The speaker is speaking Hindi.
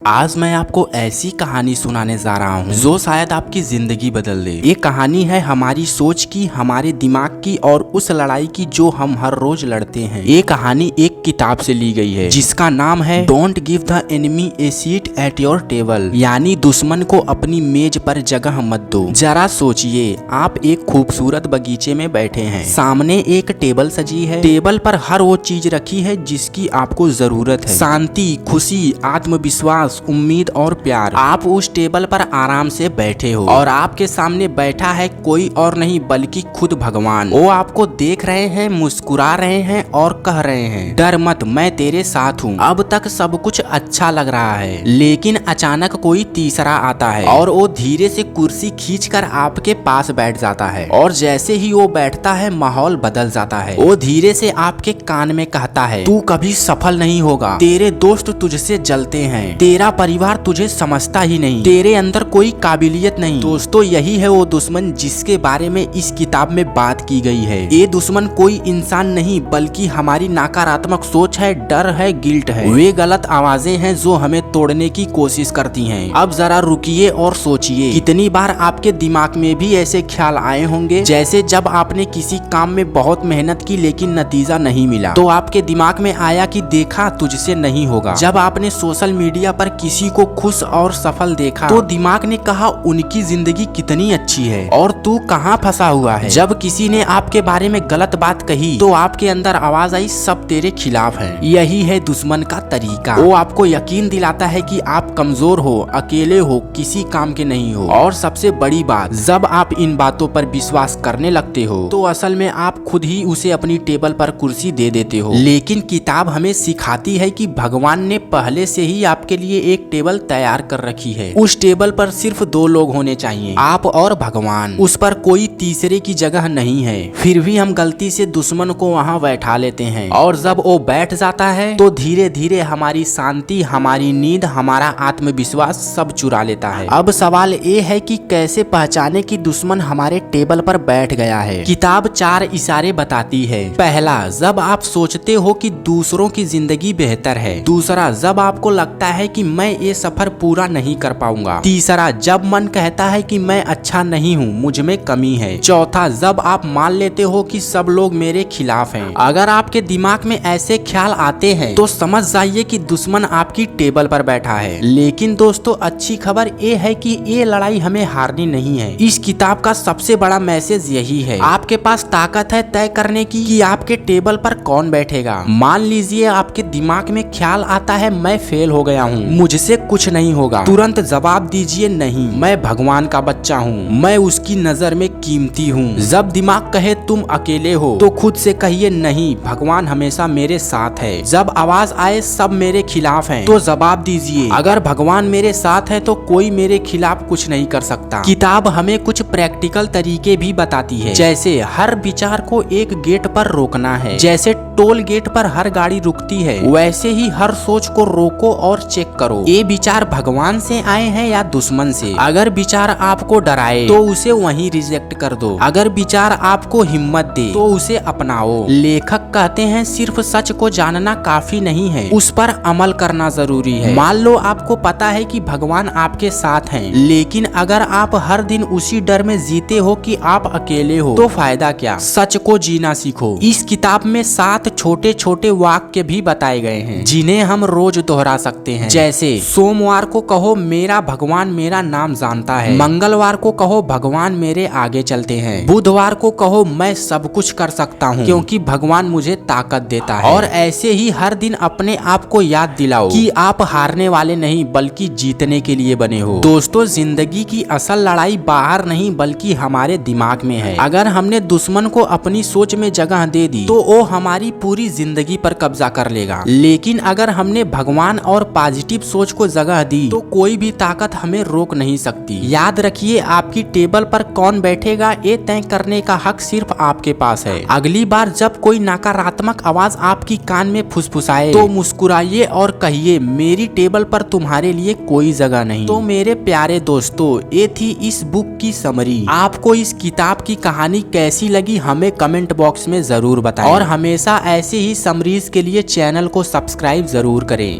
आज मैं आपको ऐसी कहानी सुनाने जा रहा हूँ जो शायद आपकी जिंदगी बदल दे। ये कहानी है हमारी सोच की, हमारे दिमाग की और उस लड़ाई की जो हम हर रोज लड़ते हैं। ये कहानी एक किताब से ली गई है जिसका नाम है don't give the enemy A seat at your table, यानी दुश्मन को अपनी मेज पर जगह मत दो। जरा सोचिए, आप एक खूबसूरत बगीचे में बैठे हैं, सामने एक टेबल सजी है, टेबल पर हर वो चीज रखी है जिसकी आपको जरूरत है, शांति, खुशी, आत्मविश्वास, उम्मीद और प्यार। आप उस टेबल पर आराम से बैठे हो और आपके सामने बैठा है कोई और नहीं बल्कि खुद भगवान। वो आपको देख रहे हैं, मुस्कुरा रहे हैं और कह रहे हैं, डर मत, मैं तेरे साथ हूँ। अब तक सब कुछ अच्छा लग रहा है, लेकिन अचानक कोई तीसरा आता है और वो धीरे से कुर्सी खींचकर आपके पास बैठ जाता है। और जैसे ही वो बैठता है माहौल बदल जाता है। वो धीरे से आपके कान में कहता है, तू कभी सफल नहीं होगा, तेरे दोस्त तुझसे जलते हैं, तेरा परिवार तुझे समझता ही नहीं, तेरे अंदर कोई काबिलियत नहीं। दोस्तों, यही है वो दुश्मन जिसके बारे में इस किताब में बात की गई है। ये दुश्मन कोई इंसान नहीं बल्कि हमारी नकारात्मक सोच है, डर है, गिल्ट है। वे गलत आवाजें हैं जो हमें तोड़ने की कोशिश करती हैं। अब जरा रुकिए और सोचिए, कितनी बार आपके दिमाग में भी ऐसे ख्याल आए होंगे, जैसे जब आपने किसी काम में बहुत मेहनत की लेकिन नतीजा नहीं मिला तो आपके दिमाग में आया कि देखा, तुझसे नहीं होगा। जब आपने सोशल मीडिया पर किसी को खुश और सफल देखा तो दिमाग ने कहा, उनकी जिंदगी कितनी अच्छी है और तू कहाँ फंसा हुआ है। जब किसी ने आपके बारे में गलत बात कही तो आपके अंदर आवाज आई, सब तेरे खिलाफ है। यही है दुश्मन का तरीका। वो आपको यकीन दिलाता है कि आप कमजोर हो, अकेले हो, किसी काम के नहीं हो। और सबसे बड़ी बात, जब आप इन बातों पर विश्वास करने लगते हो तो असल में आप खुद ही उसे अपनी टेबल पर कुर्सी दे देते हो। लेकिन किताब हमें सिखाती है कि भगवान ने पहले से ही आपके लिए एक टेबल तैयार कर रखी है। उस टेबल पर सिर्फ दो लोग होने चाहिए, आप और भगवान। उस पर कोई तीसरे की जगह नहीं है। फिर भी हम गलती से दुश्मन को वहाँ बैठा लेते हैं और जब वो बैठ जाता है तो धीरे धीरे हमारी शांति, हमारी नींद, हमारा आत्मविश्वास सब चुरा लेता है। अब सवाल ये है कि कैसे पहचाने कि दुश्मन हमारे टेबल पर बैठ गया है। किताब 4 इशारे बताती है। पहला, जब आप सोचते हो कि दूसरों की जिंदगी बेहतर है। दूसरा, जब आपको लगता है कि मैं ये सफर पूरा नहीं कर पाऊंगा। तीसरा, जब मन कहता है कि मैं अच्छा नहीं हूँ, मुझ में कमी है। चौथा, जब आप मान लेते हो कि सब लोग मेरे खिलाफ हैं। अगर आपके दिमाग में ऐसे ख्याल आते हैं तो समझ जाइए कि दुश्मन आपकी टेबल पर बैठा है। लेकिन दोस्तों, अच्छी खबर ये है कि ये लड़ाई हमें हारनी नहीं है। इस किताब का सबसे बड़ा मैसेज यही है, आपके पास ताकत है तय करने की कि आपके टेबल पर कौन बैठेगा। मान लीजिए आपके दिमाग में ख्याल आता है, मैं फेल हो गया हूँ, मुझसे कुछ नहीं होगा। तुरंत जवाब दीजिए, नहीं, मैं भगवान का बच्चा हूँ, मैं उसकी नजर में कीमती हूँ। जब दिमाग कहे तुम अकेले हो तो खुद से कहिए, नहीं, भगवान हमेशा मेरे साथ है। जब आवाज आए सब मेरे खिलाफ हैं, तो जवाब दीजिए, अगर भगवान मेरे साथ है तो कोई मेरे खिलाफ कुछ नहीं कर सकता। किताब हमें कुछ प्रैक्टिकल तरीके भी बताती है, जैसे हर विचार को एक गेट पर रोकना है। जैसे टोल गेट पर हर गाड़ी रुकती है, वैसे ही हर सोच को रोको और चेक करो, ये विचार भगवान से आए हैं या दुश्मन से। अगर विचार आपको डराए तो उसे वहीं रिजेक्ट कर दो। अगर विचार आपको हिम्मत दे तो उसे अपनाओ। लेखक कहते हैं, सिर्फ सच को जानना काफी नहीं है, उस पर अमल करना जरूरी है। मान लो आपको पता है कि भगवान आपके साथ हैं, लेकिन अगर आप हर दिन उसी डर में जीते हो कि आप अकेले हो तो फायदा क्या। सच को जीना सीखो। इस किताब में 7 छोटे छोटे वाक्य भी बताए गए हैं जिन्हें हम रोज दोहरा सकते हैं। जैसे सोमवार को कहो, मेरा भगवान मेरा नाम जानता है। मंगलवार को कहो, भगवान मेरे आगे चलते हैं। बुधवार को कहो, मैं सब कुछ कर सकता हूँ क्योंकि भगवान मुझे ताकत देता है। और ऐसे ही हर दिन अपने आप को याद दिलाओ कि आप हारने वाले नहीं बल्कि जीतने के लिए बने हो। दोस्तों, जिंदगी की असल लड़ाई बाहर नहीं बल्कि हमारे दिमाग में है। अगर हमने दुश्मन को अपनी सोच में जगह दे दी तो वो हमारी पूरी जिंदगी पर कब्जा कर लेगा। लेकिन अगर हमने भगवान और पॉजिटिव सोच को जगह दी तो कोई भी ताकत हमें रोक नहीं सकती। याद रखिए, आपकी टेबल पर कौन बैठेगा ये तय करने का हक सिर्फ आपके पास है। अगली बार जब कोई नकारात्मक आवाज आपकी कान में फुसफुसाए तो मुस्कुराइए और कहिए, मेरी टेबल पर तुम्हारे लिए कोई जगह नहीं। तो मेरे प्यारे दोस्तों, ये थी इस बुक की समरी। आपको इस किताब की कहानी कैसी लगी हमें कमेंट बॉक्स में जरूर बताएं और हमेशा ऐसे ही समरीज के लिए चैनल को सब्सक्राइब जरूर करें।